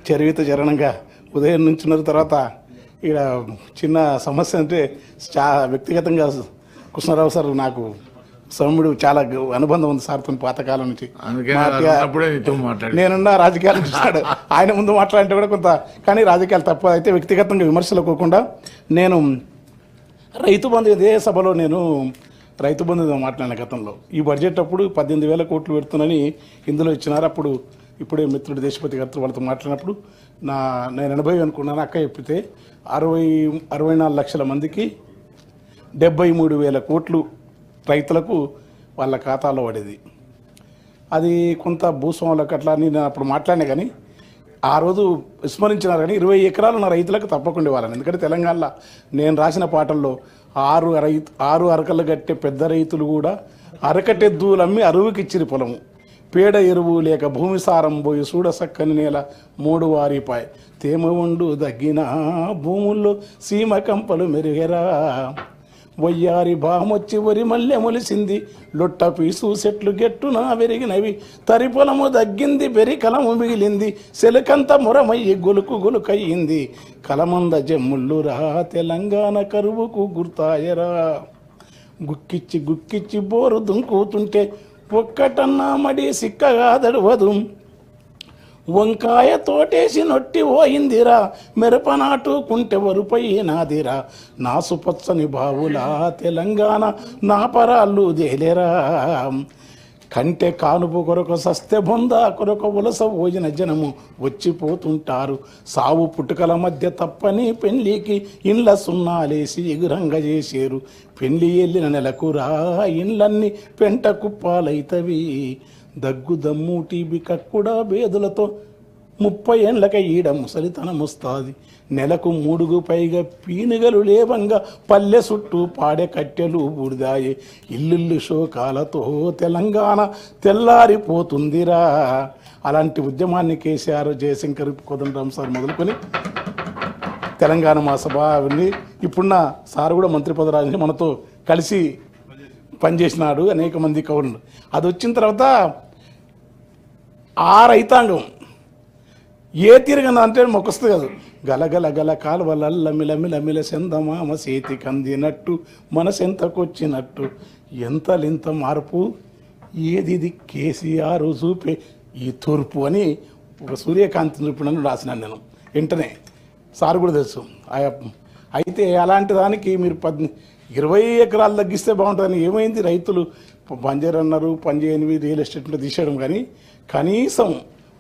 చరివిత చరణంగా ఉదయం నుంచున్న తర్వాత ఇక్కడ చిన్న సమస్య అంటే వ్యక్తిగతంగా కృష్ణారావు సార్ నాకు సౌమ్యుడు చాలా అనుబంధం ఉంది సార్తో పాతకాలం నుంచి. నేనున్న రాజకీయాలు చూస్తాడు, ఆయన ముందు మాట్లాడితే కూడా కొంత, కానీ రాజకీయాలు తప్ప. అయితే వ్యక్తిగతంగా విమర్శలు పోకుండా నేను రైతు బంధు ఇదే సభలో నేను రైతు బంధు మాట్లాడిన గతంలో ఈ బడ్జెట్ అప్పుడు 18,000 కోట్లు పెడుతున్నాని ఇందులో ఇచ్చినారు. అప్పుడు ఇప్పుడే మిత్రుడు దేశపతి గారితో వాళ్ళతో మాట్లాడినప్పుడు నేను 80 అనుకున్నాను. అక్క చెప్పితే 64 లక్షల మందికి 73,000 కోట్లు రైతులకు వాళ్ళ ఖాతాలో పడేది. అది కొంత భూస్వాములకు అట్లా నేను అప్పుడు మాట్లాడినా, కానీ ఆ రోజు విస్మరించినారు. కానీ 20 ఎకరాలు ఉన్న రైతులకు తప్పకుండా ఇవ్వాలని. ఎందుకంటే తెలంగాణలో నేను రాసిన పాటల్లో 6 అరకలు కట్టే పెద్ద రైతులు కూడా అరకటెద్దులు అమ్మి అరువుకి ఇచ్చిరి పొలము. పేడ ఎరువు లేక భూమి సారం పోయి చూడ సక్కని నేల 3 వారిపాయ్ తేమ ఉండు దగ్గిన భూముల్లో సీమ కంపలు మెరుగెరా. వయ్యారి బామొచ్చి వరి మల్లె మొలిసింది లొట్ట పీసు చెట్లు గెట్టున వెరిగినవి తరి పొలము దగ్గింది బెరి కలము మిగిలింది సెలకంత మొరమయ్యి గొలుకు గొలుకయ్యింది కలమంద జమ్ముళ్ళురా తెలంగాణ కరువుకు గుర్తాయరా. గుక్కిచ్చి గుక్కిచ్చి బోరు దుంకుతుంటే ఒక్కటన్నా మడి సిక్కగా దడవదు వంకాయ తోటేసి నొట్టి పోయిందిరా మిరపనాటు కుంటె వరుపై నాదిరా నాసుపచ్చని బావులా తెలంగాణ నా పరాళ్ళు దేలేరా. కంటె కానుపు కొరకు సస్తె బొంద కొరకు ఉలస పోయిన జనము వచ్చిపోతుంటారు. సావు పుట్టుకల మధ్య తప్పని పెళ్లికి ఇండ్ల సున్నాలేసి ఎగురంగ చేసేరు. పెళ్లి వెళ్ళిన నెలకురా ఇండ్లన్నీ పెంట కుప్పాలైతవి. దగ్గు దమ్ము టీబీ కక్కుడా బేదులతో 30 ఏండ్లక ఈడ ముసలితనం వస్తుంది. నెలకు 3కు పైగా పీనుగలు లేవంగా పల్లె చుట్టూ పాడే కట్టెలు బూడిదాయే. ఇల్లు శోకాలతో తెలంగాణ తెల్లారిపోతుందిరా. అలాంటి ఉద్యమాన్ని కేసీఆర్, జయశంకర్, కోదండరాం సార్ మొదలుకొని తెలంగాణ మహాసభ అవన్నీ ఇప్పుడున్న సార్ కూడా మంత్రి పదరాజు మనతో కలిసి పనిచేసినాడు. అనేక మంది కవులు. అది వచ్చిన తర్వాత ఆ రైతాంగం ఏ తీరుగా అంటే మొక్కొస్తుంది కాదు. గలగల గల కాలువలల్ల మిలమిల సెందమామ చేతికి అందినట్టు మనసెంతకొచ్చినట్టు ఎంతలింత మార్పు ఏది కేసీఆర్ చూపే ఈ తూర్పు అని ఒక సూర్యకాంతి చూపినని రాసినాను నేను. వెంటనే సార్ కూడా తెలుసు. అయితే అలాంటి దానికి మీరు 20 ఎకరాలు తగ్గిస్తే బాగుంటుందని ఏమైంది? రైతులు పనిచేయరన్నారు, పనిచేయనివి రియల్ ఎస్టేట్లో తీసేయడం. కానీ కనీసం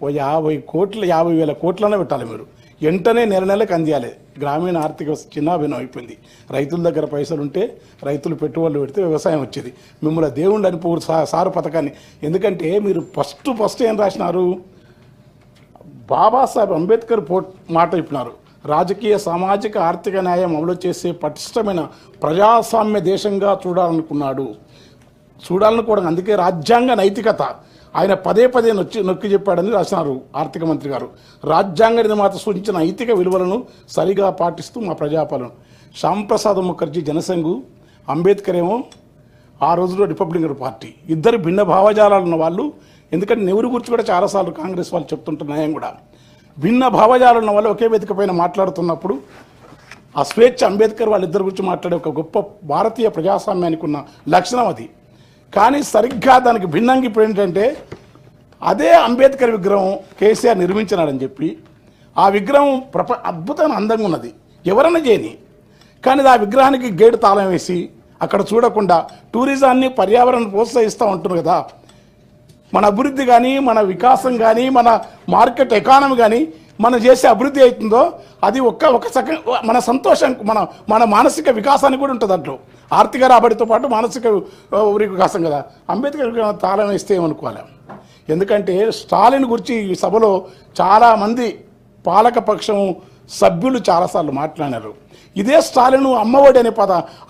ఓ 50,000 కోట్లనే పెట్టాలి మీరు. వెంటనే నెలకు అందియాలి. గ్రామీణ ఆర్థిక చిన్నాభిన్నం అయిపోయింది. రైతుల దగ్గర పైసలు ఉంటే రైతులు పెట్టుబడులు పెడితే వ్యవసాయం వచ్చేది. మిమ్మల్ని దేవుళ్ళు అనిపో సారు పథకాన్ని. ఎందుకంటే మీరు ఫస్ట్ ఏం రాసినారు? బాబాసాహెబ్ అంబేద్కర్ మాట చెప్పినారు. రాజకీయ సామాజిక ఆర్థిక న్యాయం అమలు చేసే పటిష్టమైన ప్రజాస్వామ్య దేశంగా చూడాలనుకోవడం. అందుకే రాజ్యాంగ నైతికత ఆయన పదే నొక్కి చెప్పాడని రాసినారు ఆర్థిక మంత్రి గారు. రాజ్యాంగ నిర్మాత సూచించిన నైతిక విలువలను సరిగా పాటిస్తూ మా ప్రజాపాలన. శ్యాంప్రసాద్ ముఖర్జీ జనసంఘు, అంబేద్కర్ ఏమో ఆ రోజులో రిపబ్లికన్ పార్టీ. ఇద్దరు భిన్న భావజాలాలు ఉన్న వాళ్ళు. ఎందుకంటే నెహ్రూ గురించి కూడా చాలాసార్లు కాంగ్రెస్ వాళ్ళు చెప్తుంటారు. న్యాయం కూడా భిన్న భావజాలు ఉన్న వాళ్ళు ఒకే వేదిక పైన మాట్లాడుతున్నప్పుడు ఆ స్వేచ్ఛ అంబేద్కర్ వాళ్ళిద్దరి గురించి మాట్లాడే ఒక గొప్ప భారతీయ ప్రజాస్వామ్యానికి ఉన్న లక్షణం అది. కానీ సరిగ్గా దానికి భిన్నంగా ఇప్పుడు ఏంటంటే అదే అంబేద్కర్ విగ్రహం కేసీఆర్ నిర్మించినాడని చెప్పి ఆ విగ్రహం అద్భుతమైన అందంగా ఉన్నది, ఎవరన్నా చేయని. కానీ ఆ విగ్రహానికి గేటు తాళం వేసి అక్కడ చూడకుండా టూరిజాన్ని పర్యావరణాన్ని ప్రోత్సహిస్తూ ఉంటున్నారు కదా. మన అభివృద్ధి కానీ, మన వికాసం కానీ, మన మార్కెట్ ఎకానమీ కానీ మనం చేసే అభివృద్ధి అవుతుందో అది ఒక మన సంతోషం, మన మానసిక వికాసానికి కూడా ఉంటుంది. దాంట్లో ఆర్థిక రాబడితో పాటు మానసిక వికాసం కదా. అంబేద్కర్ తాళం వేస్తే ఏమనుకోవాలి. ఎందుకంటే స్టాలిన్ గురించి ఈ సభలో చాలామంది పాలకపక్షం సభ్యులు చాలాసార్లు మాట్లాడారు. ఇదే స్టాలిన్ అమ్మఒడి అనే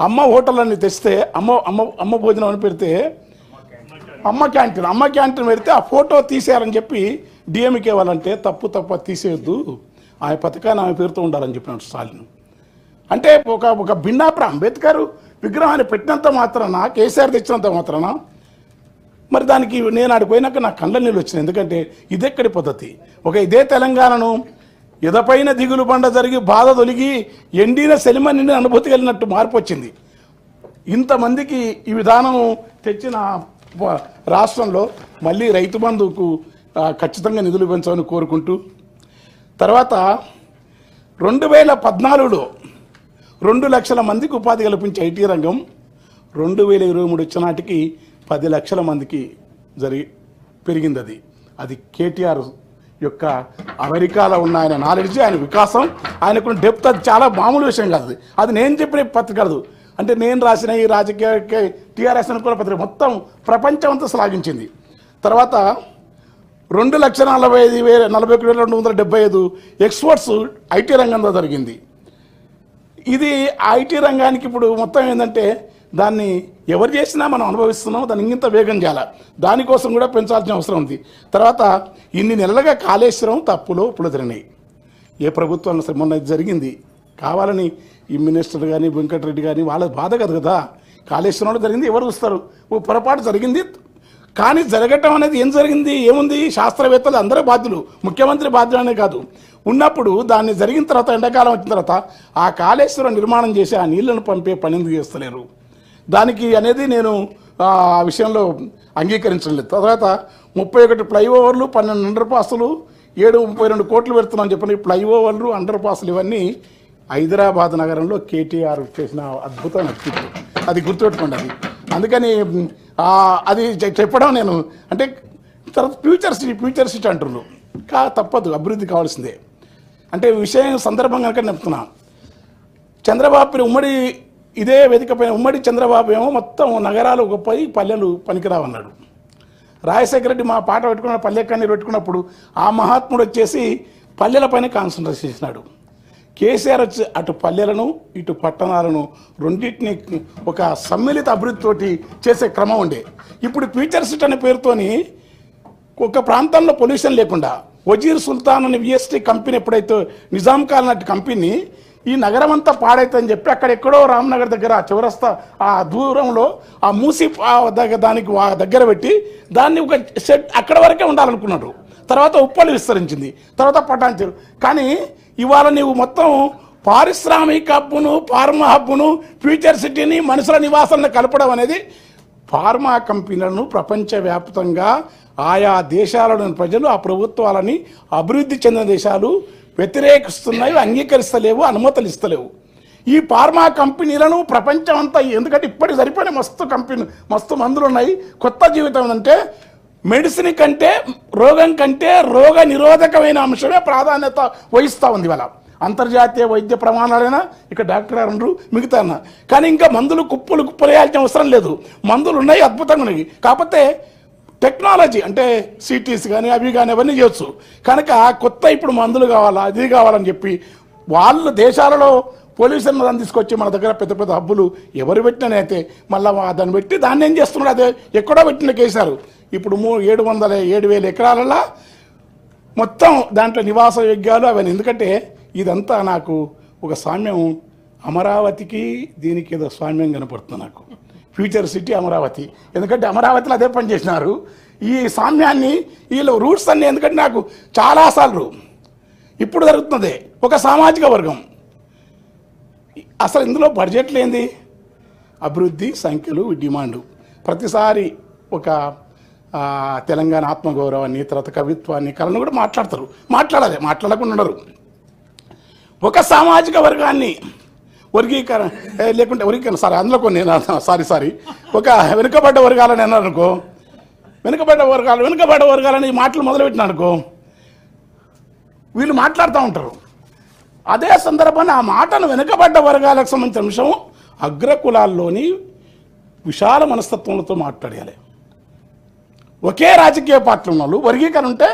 అమ్మ హోటళ్ళని తెస్తే అమ్మ భోజనం అని పెడితే అమ్మ క్యాంటీన్ పెడితే ఆ ఫోటో తీసేయాలని చెప్పి డిఎంకే వాళ్ళంటే తప్పు తీసేయొద్దు, ఆ పథకాన్ని ఆమె పేరుతో ఉండాలని చెప్పినాడు స్టాలిన్. అంటే ఒక భిన్నాప్ర అంబేద్కర్ విగ్రహాన్ని పెట్టినంత మాత్రాన, కేసీఆర్ తెచ్చినంత మాత్రాన మరి దానికి నేను ఆడిపోయినాక నాకు కళ్ళ నీళ్ళు వచ్చినాయి. ఎందుకంటే ఇదెక్కడి పద్ధతి? ఇదే తెలంగాణను ఎదపైన దిగులు బండ జరిగి బాధ తొలిగి ఎండిన సెలిమ నిండిన అనుభూతి కలిగినట్టు మార్పు వచ్చింది. ఇంతమందికి ఈ విధానం తెచ్చిన రాష్ట్రంలో మళ్ళీ రైతు బంధువుకు ఖచ్చితంగా నిధులు పెంచాలని కోరుకుంటూ, తర్వాత 2014లో 2 లక్షల మందికి ఉపాధి కల్పించే ఐటీ రంగం 2023 వచ్చే నాటికి 10 లక్షల మందికి పెరిగింది. అది కేటీఆర్ యొక్క అమెరికాలో ఉన్న ఆయన నాలెడ్జ్, ఆయన వికాసం, ఆయనకున్న డెప్త్. అది చాలా మామూలు విషయం కాదు. అది నేను చెప్పిన పత్రిక కాదు, అంటే నేను రాసిన ఈ రాజకీయ టీఆర్ఎస్ అనుకున్న పత్రిక మొత్తం ప్రపంచం అంతా శ్లాఘించింది. తర్వాత 2,41,275 ఎక్స్పోర్ట్స్ ఐటీ రంగంలో జరిగింది. ఇది ఐటీ రంగానికి ఇప్పుడు మొత్తం ఏంటంటే దాన్ని ఎవరు చేసినా మనం అనుభవిస్తున్నాం, దాన్ని ఇంత వేగం చేయాలి, దానికోసం కూడా పెంచాల్సిన అవసరం ఉంది. తర్వాత ఇన్ని నెలలుగా కాళేశ్వరం తప్పులో ఇప్పుడు జరిగినాయి. ఏ ప్రభుత్వం మొన్న జరిగింది కావాలని ఈ మినిస్టర్ కానీ వెంకటరెడ్డి కానీ వాళ్ళ బాధ కదా కదా. కాళేశ్వరంలో జరిగింది, ఎవరు చూస్తారు? ఓ పొరపాటు జరిగింది, కానీ జరగటం అనేది ఏం జరిగింది, ఏముంది, శాస్త్రవేత్తలు అందరూ బాధ్యులు, ముఖ్యమంత్రి బాధ్యులనే కాదు. ఉన్నప్పుడు దాన్ని జరిగిన తర్వాత ఎండాకాలం వచ్చిన తర్వాత ఆ కాళేశ్వరం నిర్మాణం చేసి ఆ నీళ్లను పంపే పని ఎందుకు చేస్తలేరు దానికి అనేది నేను ఆ విషయంలో అంగీకరించడం లేదు. తర్వాత 31 ఫ్లైఓవర్లు, 12 అండర్ పాసులు, 732 కోట్లు పెడుతున్నామని చెప్పిన ఫ్లైఓవర్లు, అండర్ పాసులు ఇవన్నీ హైదరాబాద్ నగరంలో కేటీఆర్ చేసిన అద్భుతమైన వ్యక్తిత్వం. అది గుర్తుపెట్టుకోండి. అది అందుకని అది చెప్పడం నేను అంటే తర్వాత ఫ్యూచర్ సిటీ అంటున్నారు. తప్పదు, అభివృద్ధి కావాల్సిందే. అంటే విషయం సందర్భంగా కనుక చెప్తున్నా, చంద్రబాబు ఉమ్మడి ఇదే వేదిక పైన ఉమ్మడి చంద్రబాబు ఏమో మొత్తం నగరాలు గొప్పవి, పల్లెలు పనికిరావన్నాడు. రాజశేఖర రెడ్డి మా పాట పెట్టుకున్న పల్లె కన్నీరు పెట్టుకున్నప్పుడు ఆ మహాత్ముడు వచ్చేసి పల్లెలపైన కాన్సన్ట్రేట్ చేసినాడు. కేసీఆర్ వచ్చి అటు పల్లెలను ఇటు పట్టణాలను రెండింటిని ఒక సమ్మిళిత అభివృద్ధితోటి చేసే క్రమం ఉండే. ఇప్పుడు ఫ్యూచర్ సిటీ అనే పేరుతోని ఒక ప్రాంతంలో పొల్యూషన్ లేకుండా వజీర్ సుల్తాన్ అనే విఎస్టీ కంపెనీ ఎప్పుడైతే నిజాం కాలం నాటి కంపెనీ ఈ నగరం అంతా పాడైతుందని చెప్పి అక్కడెక్కడో రామ్నగర్ దగ్గర చౌరస్తా ఆ దూరంలో ఆ మూసి దానికి దగ్గర పెట్టి దాన్ని ఒక షెడ్ అక్కడ వరకే ఉండాలనుకున్నాడు. తర్వాత ఉప్పలు విస్తరించింది, తర్వాత పటాన్చెరు. కానీ ఇవాళ నీవు మొత్తం పారిశ్రామిక హబ్బును, ఫార్మా హబ్బును, ఫ్యూచర్ సిటీని మనుషుల నివాసాలను కలపడం అనేది ఫార్మా కంపెనీలను ప్రపంచవ్యాప్తంగా ఆయా దేశాలలోని ప్రజలు ఆ ప్రభుత్వాలని అభివృద్ధి చెందిన దేశాలు వ్యతిరేకిస్తున్నాయి, అంగీకరిస్తలేవు, అనుమతులు ఇస్తలేవు. ఈ ఫార్మా కంపెనీలను ప్రపంచం అంతా, ఎందుకంటే ఇప్పటికి సరిపోయిన మస్తు మందులు ఉన్నాయి. కొత్త జీవితం అంటే మెడిసిన్ కంటే రోగం కంటే రోగ నిరోధకమైన అంశమే ప్రాధాన్యత వహిస్తూ ఉంది. ఇవాళ అంతర్జాతీయ వైద్య ప్రమాణాలైనా ఇక్కడ డాక్టర్ గారు మిగతా కానీ ఇంకా మందులు కుప్పలు వేయాల్సిన అవసరం లేదు. మందులు ఉన్నాయి, అద్భుతంగా ఉన్నాయి. కాకపోతే టెక్నాలజీ అంటే సిటీస్ కానీ అవి కానీ అవన్నీ చేయొచ్చు. కనుక కొత్త ఇప్పుడు మందులు కావాలా, అది కావాలని చెప్పి వాళ్ళు దేశాలలో పొల్యూషన్ దాన్ని తీసుకొచ్చి మన దగ్గర పెద్ద పెద్ద హబ్బులు ఎవరు పెట్టినైతే మళ్ళీ దాన్ని పెట్టి దాన్ని ఏం చేస్తున్నాడు, అదే ఎక్కడో పెట్టిన కేసారు. ఇప్పుడు 7,000 ఎకరాలలో మొత్తం దాంట్లో నివాస యోగ్యాలు అవన్నీ. ఎందుకంటే ఇదంతా నాకు ఒక సామ్యం, అమరావతికి దీనికి ఏదో సామ్యం కనపడుతుంది నాకు. ఫ్యూచర్ సిటీ అమరావతి, ఎందుకంటే అమరావతిలో అదే పని చేసినారు. ఈ సామ్యాన్ని వీళ్ళు రూట్స్ అన్నీ, ఎందుకంటే నాకు చాలాసార్లు ఇప్పుడు జరుగుతున్నదే ఒక సామాజిక వర్గం. అసలు ఇందులో బడ్జెట్లు ఏంది, అభివృద్ధి, సంఖ్యలు, డిమాండు. ప్రతిసారి ఒక తెలంగాణ ఆత్మగౌరవాన్ని, తర్వాత కవిత్వాన్ని, కళను కూడా మాట్లాడతారు. మాట్లాడాలి, మాట్లాడకుండా ఉండరు. ఒక సామాజిక వర్గాన్ని వర్గీకరణ లేకుంటే సారీ అందులో కొన్ని సారీ ఒక వెనుకబడ్డ వర్గాలని అన్నారు అనుకో, వెనుకబడ్డ వర్గాలని మాటలు మొదలుపెట్టిన అనుకో, వీళ్ళు మాట్లాడుతూ ఉంటారు. అదే సందర్భాన్ని ఆ మాటను వెనుకబడ్డ వర్గాలకు సంబంధించిన అంశం అగ్రకులాల్లోని విశాల మనస్తత్వంతో మాట్లాడాలి. ఒకే రాజకీయ పార్టీలు ఉన్న వర్గీకరణ ఉంటే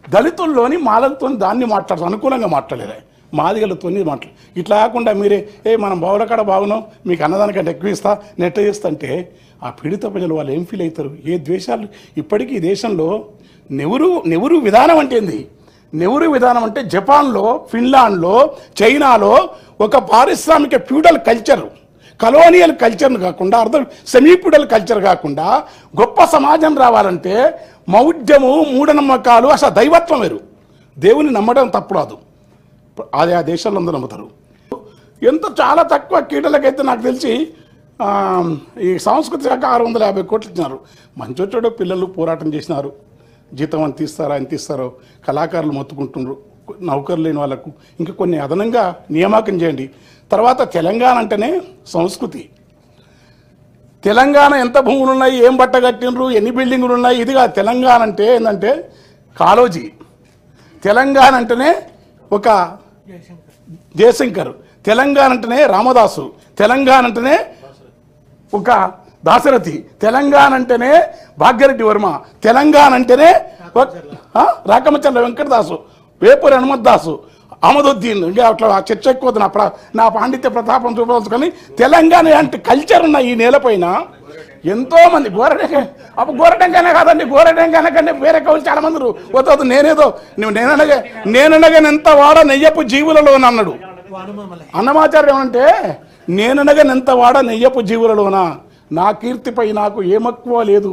దళితుల్లోని మాలలతో దాన్ని మాట్లాడతారు, అనుకూలంగా మాట్లాడేది, మాదిగలతో మాట్లాడు. ఇట్లా కాకుండా మీరే మనం బావులకాడ బాగున్నాం, మీకు అన్నదానికంటే ఎక్కువ ఇస్తా, నెట్ చేస్తా అంటే ఆ పీడిత ప్రజలు వాళ్ళు ఏం ఫీల్ అవుతారు? ఏ ద్వేషాలు ఇప్పటికీ ఈ దేశంలో నెహ్రూ విధానం అంటే ఏంది? నెహ్రూ విధానం అంటే జపాన్లో, ఫిన్లాండ్లో, చైనాలో ఒక పారిశ్రామిక ఫ్యూడల్ కల్చర్, కలోనియల్ కల్చర్ను కాకుండా అర్థం సెమీ ఫ్యూడల్ కల్చర్ కాకుండా గొప్ప సమాజం రావాలంటే మౌఢ్యము, మూఢనమ్మకాలు, అసలు దైవత్వం వేరు. దేవుని నమ్మడం తప్పురాదు, ఆ దేశాల్లో అందరూ నమ్ముతారు. ఎంత చాలా తక్కువ కీటలకైతే నాకు తెలిసి ఈ సాంస్కృతిక శాఖ 650 కోట్లు ఇచ్చినారు. మంచోడు పిల్లలు పోరాటం చేసినారు, జీతం అని తీస్తారా అని తీస్తారో, కళాకారులు మొత్తుకుంటున్నారు, నౌకరు లేని వాళ్ళకు ఇంకా కొన్ని అదనంగా నియామకం చేయండి. తర్వాత తెలంగాణ అంటేనే సంస్కృతి. తెలంగాణ ఎంత భూములు ఉన్నాయి, ఏం బట్ట కట్టినరు, ఎన్ని బిల్డింగులు ఉన్నాయి, ఇదిగా తెలంగాణ అంటే ఏంటంటే కాళోజీ. తెలంగాణ అంటేనే ఒక జయశంకర్, తెలంగాణ అంటేనే రామదాసు, తెలంగాణ అంటేనే ఒక దాశరథి, తెలంగాణ అంటేనే భాగ్యరెడ్డి వర్మ, తెలంగాణ అంటేనే రాకమచంద్ర వెంకటదాసు, వేపూరి హనుమద్దాసు, అహ్మదుద్దీన్. ఇంకా అట్లా చర్చ ఎక్కువ నా పాండిత్య ప్రతాపం చూపదలుచుకొని తెలంగాణ అంటే కల్చర్ ఉన్న ఈ నేలపైన ఎంతో మంది గోరటంగానే కాదండి, గోరటంగానే కంటే వేరే కవులు చాలా మంది వద్దు. నేననగా ఎంత వాడ నెయ్యపు జీవులలో అన్నాడు అన్నమాచార్యం. అంటే నేననగనెంత వాడ నెయ్యపు జీవులలోనా, నా కీర్తిపై నాకు ఏమక్కువ లేదు,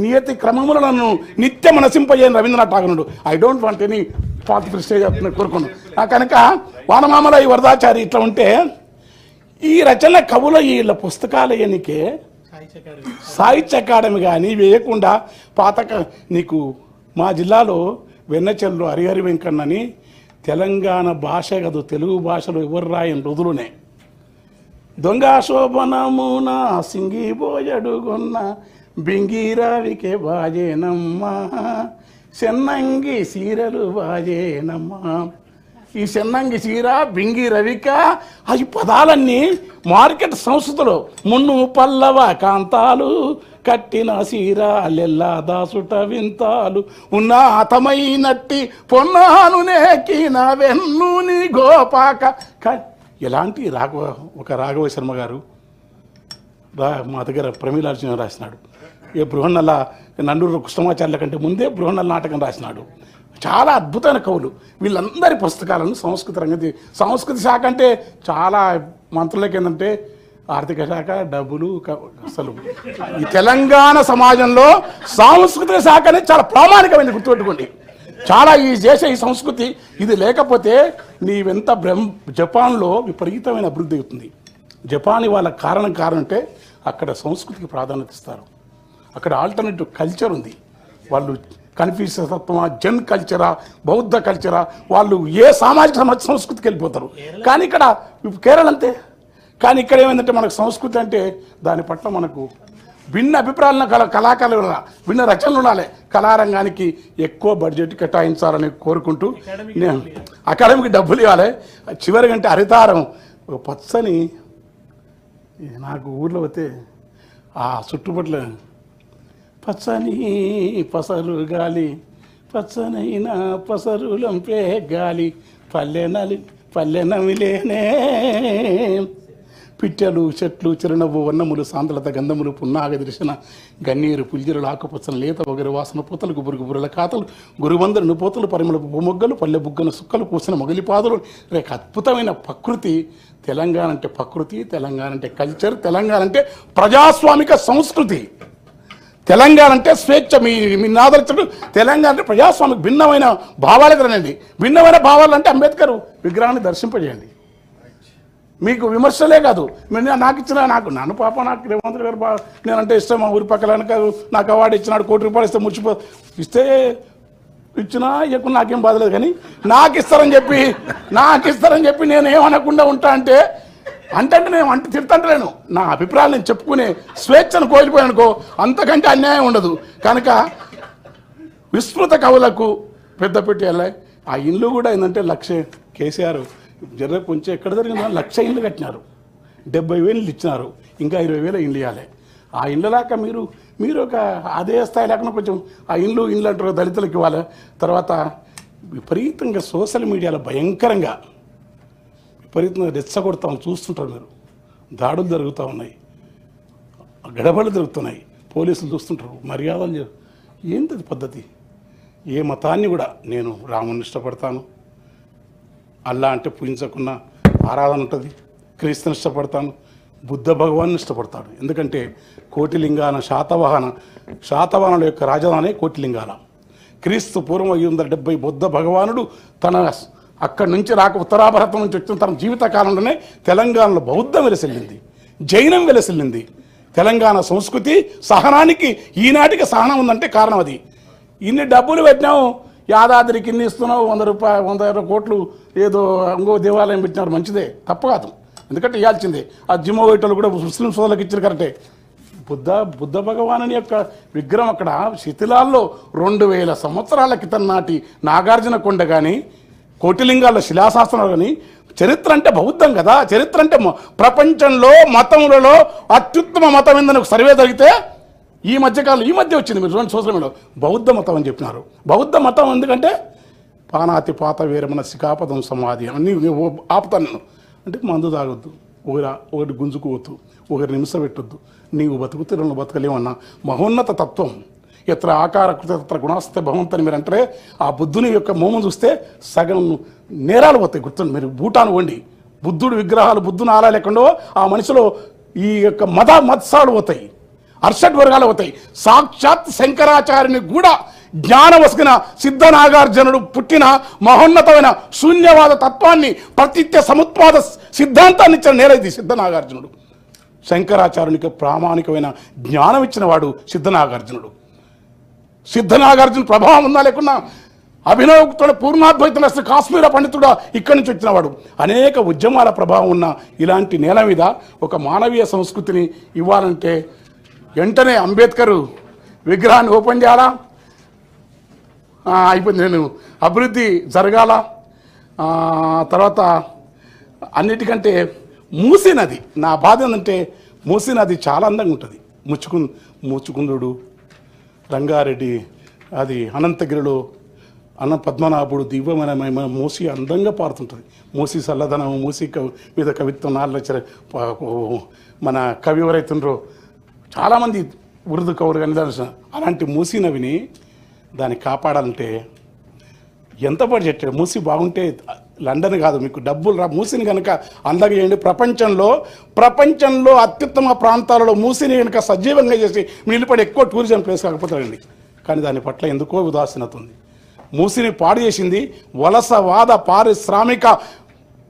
నియతి క్రమములను నిత్యం నశింపజేయని రవీంద్రనాథ్ ఠాగూరుడు. I don't want any party stage కోరుకున్నాను. కనుక వానమామల ఈ వరదాచారి ఇట్లా ఉంటే ఈ రచన కవుల వీళ్ళ పుస్తకాలు ఎన్నికే సాహిత్య అకాడమీ కానీ వేయకుండా నీకు మా జిల్లాలో వెన్నచెల్లు హరిహరి వెంకన్నని తెలంగాణ భాష కాదు తెలుగు భాషలో ఎవరు రాయని రుదులునే దొంగ శోభనమున సింగిబోయడుగొన్న బింగిరావికే బాజేనమ్మా, చెన్నంగి సీరలు బాజేనమ్మా. ఈ చెన్నంగి చీర, బింగి రవిక, ఈ పదాలన్నీ మార్కెట్ సంస్కృతిలో మున్ను పల్లవ కాంతాలు కట్టిన సీర లెల్లా దాసుట వింతాలు ఉన్నాతమైనట్టి పొన్నాను నేకిన వెన్నుని గోపాక. ఎలాంటి ఒక రాఘవ శర్మ గారు మా దగ్గర ప్రమీలార్జున రాసినాడు. ఏ బృహన్నల నండూరు కృష్ణమాచార్యుల కంటే ముందే బృహన్నల నాటకం రాసినాడు. చాలా అద్భుతమైన కవులు. వీళ్ళందరి పుస్తకాలను సంస్కృతి శాఖ అంటే చాలా మంత్రులకి ఏంటంటే ఆర్థిక శాఖ, డబ్బులు. అసలు ఈ తెలంగాణ సమాజంలో సాంస్కృతిక శాఖ అనేది చాలా ప్రామాణికమైనది, గుర్తుపెట్టుకోండి. చాలా ఈ దేశ ఈ సంస్కృతి ఇది లేకపోతే నీవెంత జపాన్లో విపరీతమైన అభివృద్ధి అవుతుంది. జపాన్ వాళ్ళ కారణం అంటే అక్కడ సంస్కృతికి ప్రాధాన్యత ఇస్తారు. అక్కడ ఆల్టర్నేటివ్ కల్చర్ ఉంది. వాళ్ళు కన్ఫ్యూషియస్ తత్వమా, జెన్ కల్చరా, బౌద్ధ కల్చరా, వాళ్ళు ఏ సామాజిక సంస్కృతికి వెళ్ళిపోతారు. కానీ ఇక్కడ కేరళ అంతే. కానీ ఇక్కడ ఏమైందంటే మనకు సంస్కృతి అంటే దాని పట్ల మనకు భిన్న అభిప్రాయాలను కళాకారులు భిన్న రచనలు ఉండాలి. కళారంగానికి ఎక్కువ బడ్జెట్ కేటాయించాలని కోరుకుంటూ నేను అకాడమీకి డబ్బులు ఇవ్వాలి. చివరి గంటే హరితారం పచ్చని నాకు ఊర్లో పోతే ఆ చుట్టుపట్ల పచ్చని పసరు గాలి, పచ్చనైన పసరులంపే గాలి, పల్లెనమిలేనే పిట్టెలు చెట్లు చిరునవ్వు వన్నములు సాంద్రత గంధములు పున్నాగ దర్శన గన్నీరు పుల్జిరులు ఆకుపచ్చన లేత వగరు వాసన పూతలు గుబురు గుబురుల కాతలు గురువందరు నుపోతలు పరిమళపు మొగ్గలు పల్లె బుగ్గన సుక్కలు కూసిన మొగలిపాదులు. రేక అద్భుతమైన ప్రకృతి. తెలంగాణ అంటే ప్రకృతి, తెలంగాణ అంటే కల్చర్, తెలంగాణ అంటే ప్రజాస్వామిక సంస్కృతి, తెలంగాణ అంటే స్వేచ్ఛ. మీ నాదర్చడు తెలంగాణ అంటే ప్రజాస్వామిక భిన్నమైన భావాలు కదండి. భిన్నమైన భావాలు అంటే అంబేద్కర్ విగ్రహాన్ని దర్శింపజేయండి. మీకు విమర్శలే కాదు, నాకు ఇచ్చిన నన్ను పాప నాకు రేవంత్ గారు నేనంటే ఇష్టం. మా ఊరి పక్కన నాకు అవార్డు ఇచ్చినాడు, ₹1 కోటి ఇస్తే ఇస్తే ఇచ్చినా ఎక్కువ నాకేం బాధలేదు. కానీ నాకు ఇస్తారని చెప్పి నేను ఏమనకుండా ఉంటా అంటే నేను తిడతంటలేను. నా అభిప్రాయాలు నేను చెప్పుకునే స్వేచ్ఛను కోల్పోయానుకో అంతకంటే అన్యాయం ఉండదు. కనుక విస్తృత కవులకు పెద్దపెట్టి వెళ్ళాయి. ఆ ఇల్లు కూడా ఏంటంటే కేసీఆర్ కొంచెం ఎక్కడ జరిగిందో 1,00,000 ఇళ్ళు కట్టినారు, 70,000 ఇచ్చినారు, ఇంకా 20,000 ఇళ్ళు ఇవ్వాలి. ఆ ఇళ్ళలాక మీరు ఒక అదే స్థాయి లేకుండా కొంచెం ఆ ఇల్లు అంటారు దళితులకు ఇవ్వాలి. తర్వాత విపరీతంగా సోషల్ మీడియాలో భయంకరంగా రెచ్చగొడతాం చూస్తుంటారు మీరు. దాడులు జరుగుతూ ఉన్నాయి, గడబడలు జరుగుతున్నాయి, పోలీసులు చూస్తుంటారు, మర్యాదలు. ఏంటది పద్ధతి? ఏ మతాన్ని కూడా నేను రాముని ఇష్టపడతాను, అల్లా అంటే పూజించకున్న ఆరాధన ఉంటుంది, క్రీస్తుని ఇష్టపడతాను, బుద్ధ భగవాన్ని ఇష్టపడతాడు. ఎందుకంటే కోటిలింగాన శాతవాహనుల యొక్క రాజధాని కోటిలింగాల. క్రీస్తు పూర్వం 570 బుద్ధ భగవానుడు తన అక్కడి నుంచి రాక ఉత్తరాభారతం నుంచి వచ్చిన తన జీవిత కాలంలోనే తెలంగాణలో బౌద్ధం వెలసిల్లింది, జైనం వెలసిల్లింది. తెలంగాణ సంస్కృతి సహనానికి ఈనాటికి సహనం ఉందంటే కారణం అది. ఇన్ని డబ్బులు పెట్టినావు, యాదాద్రికి ఇన్ని ఇస్తున్నావు, 100 కోట్లు ఏదో ఇంకో దేవాలయం పెట్టినారు, మంచిదే, తప్పు కాదు, ఎందుకంటే ఇవ్వాల్సిందే. ఆ జిమ్మో వైటలు కూడా ముస్లిం సోదరులకు ఇచ్చారు, కరెక్టే. బుద్ధ భగవానుని యొక్క విగ్రహం అక్కడ శిథిలాల్లో 2000 సంవత్సరాల క్రితం నాటి నాగార్జున కొండ కానీ, కోటిలింగాల శిలాశాస్త్రాలు కానీ. చరిత్ర అంటే బౌద్ధం కదా. చరిత్ర అంటే ప్రపంచంలో మతములలో అత్యుత్తమ మతం ఏందని ఒక సర్వే జరిగితే ఈ మధ్య వచ్చింది, మీరు చూడండి సోషల్ మీడియాలో, బౌద్ధ మతం అని చెప్పినారు. బౌద్ధ మతం ఎందుకంటే పానాతి పాత వీరమన శిఖాపదం సమాధి అన్నీ ఆపుతాను నేను అంటే, మందు తాగొద్దు, ఒకటి గుంజుకోవద్దు, ఒకరి నిమిష పెట్టొద్దు, నీవు బతుకుతీరులను బతకలేమన్నా మహోన్నత తత్వం. ఎత్ర ఆకార కృత గుణాస్తే భగవంతని మీరు అంటే, ఆ బుద్ధుని యొక్క మోమం చూస్తే సగం నేరాలు పోతాయి. గుర్తుంది, మీరు భూటాను వండి బుద్ధుడు విగ్రహాలు, బుద్ధుని ఆలయాలు ఎక్కడో ఆ మనిషిలో ఈ యొక్క మత్సాలు పోతాయి, అర్షడ్ వర్గాలు అవుతాయి. సాక్షాత్ శంకరాచార్యుని కూడా జ్ఞానవసగిన సిద్ధనాగార్జునుడు పుట్టిన మహోన్నతమైన శూన్యవాద తత్వాన్ని, ప్రతిత్య సముత్పాద సిద్ధాంతాన్ని ఇచ్చిన నేలది సిద్ధనాగార్జునుడు. శంకరాచార్యునికి ప్రామాణికమైన జ్ఞానం ఇచ్చిన వాడు సిద్ధనాగార్జునుడు. సిద్ధనాగార్జున ప్రభావం ఉందా లేకున్నా అభినవకుడు పూర్ణాద్వైతుల కాశ్మీర పండితుడు ఇక్కడి నుంచి వచ్చినవాడు. అనేక ఉద్యమాల ప్రభావం ఉన్న ఇలాంటి నేల మీద ఒక మానవీయ సంస్కృతిని ఇవ్వాలంటే వెంటనే అంబేద్కర్ విగ్రహాన్ని ఓపెన్ చేయాలా, అయిపోయింది. నేను అభివృద్ధి జరగాల. తర్వాత అన్నిటికంటే మూసీ నది, నా బాధ ఏంటంటే మూసీ నది చాలా అందంగా ఉంటుంది. ముచ్చుకుందుడు, రంగారెడ్డి, అది అనంతగిరిలో పద్మనాభుడు, దివ్యమైన మూసీ అందంగా పారుతుంటుంది. మూసీ చల్లదనం, మూసీ మీద కవిత్వం నాలుగు మన కవి ఎవరైతుండ్రో చాలామంది ఉర్దూ కవులు కానీ అలాంటి మూసీ నవిని దాన్ని కాపాడాలంటే ఎంత బడ్జెట్. మూసీ బాగుంటే లండన్ కాదు, మీకు డబ్బులు మూసీని కనుక అందగా చేయండి. ప్రపంచంలో అత్యుత్తమ ప్రాంతాలలో మూసీని కనుక సజీవంగా చేసి నిలబడి ఎక్కువ టూరిజం ప్లేస్ కాకపోతారండి. కానీ దాని పట్ల ఎందుకో ఉదాసీనత ఉంది. మూసీని పాడు చేసింది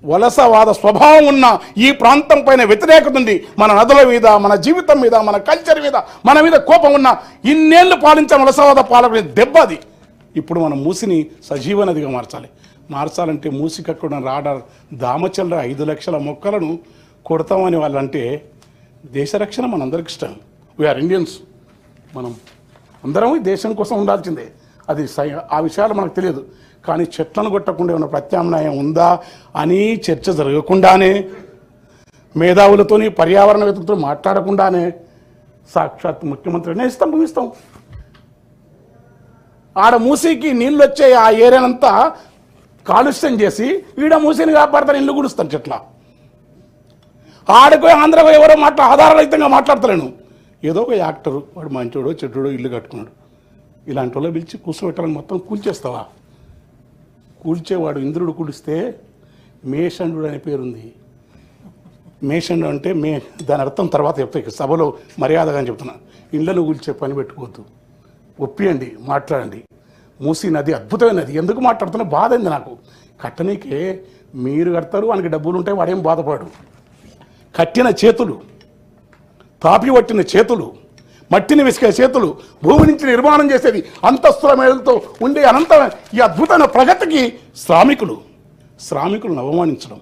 వలసవాద స్వభావం ఉన్న ఈ ప్రాంతం పైన వ్యతిరేకత ఉంది. మన నదుల మీద, మన జీవితం మీద, మన కల్చర్ మీద, మన మీద కోపం ఉన్న ఇన్నేళ్లు పాలించిన వలసవాద పాలకుని దెబ్బది. ఇప్పుడు మనం మూసిని సజీవ నదిగా మార్చాలంటే మూసికక్కడ రాడార్ దామచల్ర 5 లక్షల మొక్కలను కొడతామని వాళ్ళంటే దేశ రక్షణ మనందరికి ఇష్టం. వీఆర్ ఇండియన్స్, మనం అందరం ఈ దేశం కోసం ఉండాల్సిందే. అది ఆ విషయాలు మనకు తెలియదు. కానీ చెట్లను కొట్టకుండా ఉన్న ప్రత్యామ్నాయం ఉందా అని చర్చ జరగకుండానే, మేధావులతోని పర్యావరణవేత్తలతో మాట్లాడకుండానే సాక్షాత్ ముఖ్యమంత్రినే ఇస్తాం. ఆడ మూసీకి నీళ్ళు వచ్చే ఆ ఏరియానంతా కాలుష్యం చేసి ఈడ మూసీని కాపాడతారు, ఇల్లు గుడుస్తాను చెట్ల. ఆడకో ఆంధ్రకో ఎవరో ఆధారరహితంగా మాట్లాడతలేను. ఏదో ఒక యాక్టరు, వాడు మంచోడో చెట్టుడో ఇల్లు కట్టుకున్నాడు, ఇలాంటి వాళ్ళు పిలిచి కూర్చోబెట్టాలని మొత్తం కూల్చేస్తావా? కూల్చేవాడు ఇంద్రుడు కూలిస్తే మేషండు అనే పేరుంది. మేషండు అంటే దాని అర్థం తర్వాత చెప్తాయి, సభలో మర్యాదగా అని చెప్తున్నా. ఇళ్లను కూల్చే పని పెట్టుకోవద్దు, ఒప్పియండి, మాట్లాడండి. మూసీ నది అద్భుతమైన నది. ఎందుకు మాట్లాడుతున్నా బాధ అయింది నాకు. కట్టనీకే మీరు కడతారు, వానికి డబ్బులు ఉంటాయి, వాడేం బాధపడు. కట్టిన చేతులు, తాపి పట్టిన చేతులు, మట్టిని విసికే చేతులు, భూమి నుంచి నిర్మాణం చేసేది అంతస్తుల మేలుతో ఉండే అనంతమైన ఈ అద్భుతమైన ప్రగతికి శ్రామికులను అవమానించడం,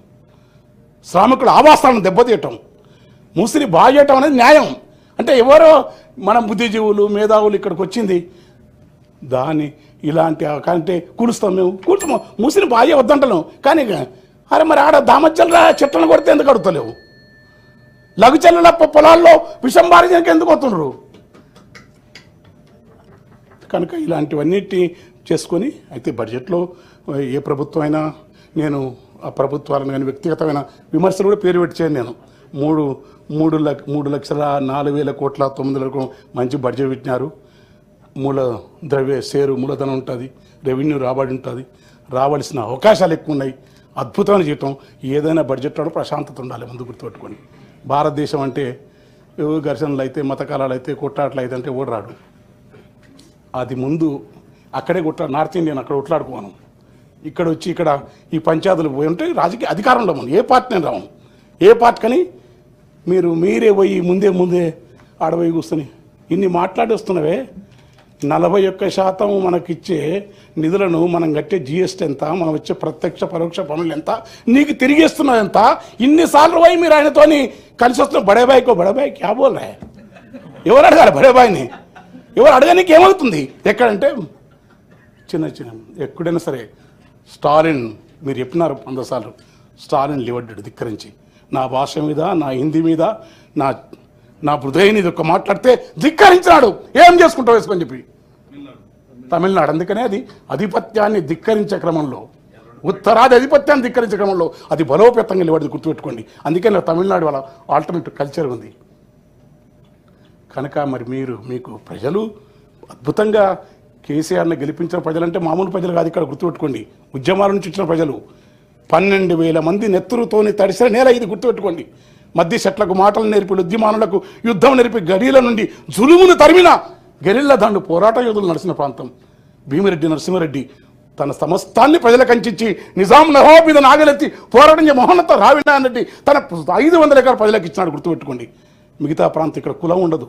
శ్రామికుల ఆవాసాలను దెబ్బతీయటం, మూసిని బాగు చేయటం అనేది న్యాయం. అంటే ఎవరో మన బుద్ధిజీవులు, మేధావులు ఇక్కడికి వచ్చింది దాన్ని ఇలాంటి కంటే కూలుస్తాం, మేము కూర్చున్నాం, మూసిని బాగా వద్దంటలేము. కానీ అరే మరి ఆడ దామచ్చల్లా చెట్లను కొడితే ఎందుకు అడుగుతలేవు? లఘుచల్ల పొలాల్లో విషం బారిజానికి ఎందుకు వస్తుండ్రు? కనుక ఇలాంటివన్నిటిని చేసుకొని అయితే బడ్జెట్లో ఏ ప్రభుత్వం అయినా, నేను ఆ ప్రభుత్వాలను కానీ వ్యక్తిగతమైన విమర్శలు కూడా పేరు పెట్టి చేయను. నేను 3,04,09 మంచి బడ్జెట్ పెట్టినారు. మూలధనం ఉంటుంది, రెవెన్యూ రాబడి ఉంటుంది, రావాల్సిన అవకాశాలు ఎక్కువ ఉన్నాయి, అద్భుతమైన జీవితం. ఏదైనా బడ్జెట్లో ప్రశాంతత ఉండాలి ముందు గుర్తుపెట్టుకొని. భారతదేశం అంటే ఘర్షణలు అయితే, మతకాలాలు అయితే, కొట్లాటలు అయితే అంటే ఓడి రాడు. అది ముందు అక్కడే నార్త్ ఇండియన్ అక్కడ కొట్లాడుకోను. ఇక్కడ వచ్చి ఇక్కడ ఈ పంచాయతీలు పోయి ఉంటే రాజకీయ అధికారంలో మనం ఏ పార్టీని రాము, ఏ పార్టీ కానీ మీరే పోయి ముందే ఆడపోయి కూర్చొని ఇన్ని మాట్లాడి వస్తున్నవే. 41% మనకిచ్చే నిధులను మనం కట్టే జిఎస్టీ ఎంత, మనం వచ్చే ప్రత్యక్ష పరోక్ష పనులు ఎంత, నీకు తిరిగేస్తున్నది ఎంత, ఇన్నిసార్లు పోయి మీరు ఆయనతోని కలిసి వస్తున్న బడేబాయి క్యా బోల్ రా, ఎవరు అడగాలి బడేబాయిని, ఎవరు అడగడానికి ఏమవుతుంది ఎక్కడంటే చిన్న ఎక్కడైనా సరే స్టాలిన్ మీరు చెప్పినారు 100 సార్లు, స్టాలిన్ లివడ్డాడు ధిక్కరించి. నా భాష మీద, నా హిందీ మీద, నా హృదయాన్ని ఇది ఒక మాట్లాడితే ధిక్కరించినాడు. ఏం చేసుకుంటావు వేసుకొని చెప్పి తమిళనాడు. అందుకనే అది ఆధిపత్యాన్ని ధిక్కరించే క్రమంలో, ఉత్తరాది ఆధిపత్యాన్ని ధిక్కరించే క్రమంలో అది బలోపేతంగా నిలబడి గుర్తుపెట్టుకోండి. అందుకని తమిళనాడు వాళ్ళ ఆల్టర్నేటివ్ కల్చర్ ఉంది కనుక మరి మీకు ప్రజలు అద్భుతంగా కేసీఆర్ని గెలిపించిన ప్రజలంటే మామూలు ప్రజలు కాదు. ఇక్కడ గుర్తుపెట్టుకోండి, ఉద్యమాల నుంచి వచ్చిన ప్రజలు 12,000 మంది నెత్తురుతోని తడిసిన నేల ఇది. గుర్తుపెట్టుకోండి, మధ్య చెట్లకు మాటలు నేర్పి, ఉద్యమానులకు యుద్ధం నేర్పి, గడియల నుండి జులుమును తరిమిన గెరిల్లా దండు పోరాట యోధులు నడిచిన ప్రాంతం. భీమిరెడ్డి నరసింహారెడ్డి తన సమస్తాన్ని ప్రజలకు అందించి నిజాం నవాబ్ మీద నాగలెత్తి పోరాటం చేయ మహోన్నత రావినారాయణ రెడ్డి తన 500 ఎకరాలు ప్రజలకు ఇచ్చినాడు. గుర్తుపెట్టుకోండి, మిగతా ప్రాంతం ఇక్కడ కులం ఉండదు,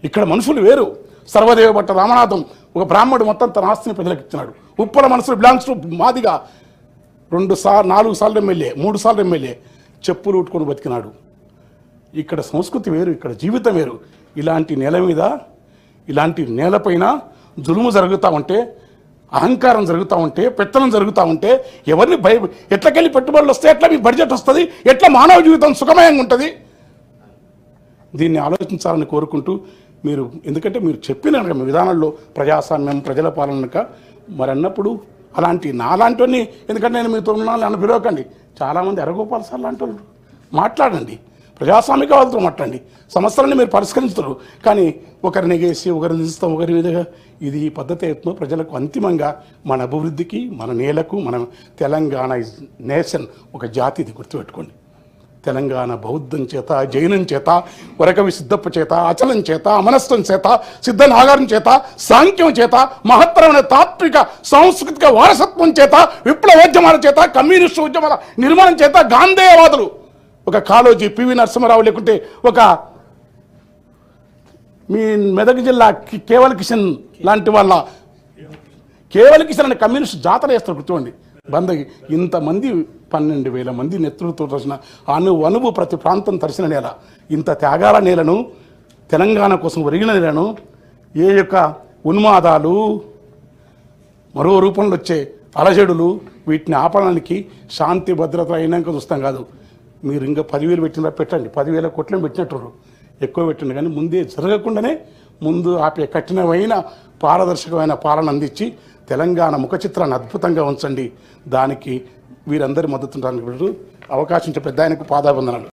ఇక్కడ మనుషులు వేరు. సర్వదేవ భట్ట రామనాథం ఒక బ్రాహ్మణుడు మొత్తం తన ఆస్తిని ప్రజలకు ఇచ్చినాడు. ఉప్పల మనసులు బిలాంగ్స్ టు మాదిగా 4 సార్లు ఎమ్మెల్యే, 3 సార్లు ఎమ్మెల్యే, చెప్పులు ఉట్టుకొని బతికినాడు. ఇక్కడ సంస్కృతి వేరు, ఇక్కడ జీవితం వేరు. ఇలాంటి నేల మీద, ఇలాంటి నేలపైన జులుము జరుగుతూ ఉంటే, అహంకారం జరుగుతూ ఉంటే, పెత్తనం జరుగుతూ ఉంటే ఎవరిని ఎట్లకెళ్ళి పెట్టుబడులు వస్తాయి, ఎట్లా మీ బడ్జెట్ వస్తుంది, ఎట్లా మానవ జీవితం సుఖమయంగా ఉంటుంది, దీన్ని ఆలోచించాలని కోరుకుంటూ ఎందుకంటే మీరు చెప్పిన మీ విధానంలో ప్రజాస్వామ్యం, ప్రజల పాలనక మరి అన్నప్పుడు నాలాంటి ఎందుకంటే నేను మీతో నన్ను పిలవకండి. చాలామంది అరగోపాల్ సార్ లాంటి వాళ్ళు మాట్లాడండి, ప్రజాస్వామిక వాళ్ళతో మాట్లాడండి, సమస్యలను మీరు పరిష్కరించరు. కానీ ఒకరిని గేసి ఒకరిని తీస్తాం, ఒకరి విధంగా ఇది ఈ పద్ధతి అవుతుందో ప్రజలకు అంతిమంగా మన అభివృద్ధికి, మన నేలకు, మన తెలంగాణ నేషన్ ఒక జాతి. ఇది గుర్తుపెట్టుకోండి. తెలంగాణ బౌద్ధం చేత, జైనం చేత, వరకవి సిద్ధప్ప చేత, అచలం చేత, అమనస్తం చేత, సిద్ధ నాగారం చేత, సాంఖ్యం చేత, మహత్తరమైన తాత్విక సాంస్కృతిక వారసత్వం చేత, విప్లవోద్యమాల చేత, కమ్యూనిస్టు ఉద్యమాల నిర్మాణం చేత, గాంధేయవాదులు ఒక కాళోజీ, పివి నరసింహారావు, లేకుంటే ఒక మీ మెదక్ జిల్లా కేవల్ కిషన్ లాంటి వాళ్ళ కేవల్ కిషన్ అనే కమ్యూనిస్ట్ జాతర చేస్తారు. గుర్తుకోండి, బందకి ఇంతమంది 12,000 మంది నేతృత్వం తరిసిన అనువు ప్రతి ప్రాంతం తరిసిన నేల, ఇంత త్యాగాల నేలను, తెలంగాణ కోసం ఒరిగిన నేలను ఏ యొక్క ఉన్మాదాలు, మరో రూపంలో వచ్చే అలజడులు, వీటిని ఆపడానికి శాంతి భద్రత అయినాక చూస్తాం కాదు. మీరు ఇంకా 10,000 పెట్టినా పెట్టండి, 10,000 కోట్లను పెట్టినట్టు ఎక్కువ పెట్టండి, కానీ ముందే జరగకుండానే ముందు ఆపే కఠినమైన పారదర్శకమైన పాలన అందించి తెలంగాణ ముఖ చిత్రాన్ని అద్భుతంగా ఉంచండి. దానికి వీరందరి మద్దతు అవకాశం పెద్ద ఆయనకు పాదాభివందనాలు.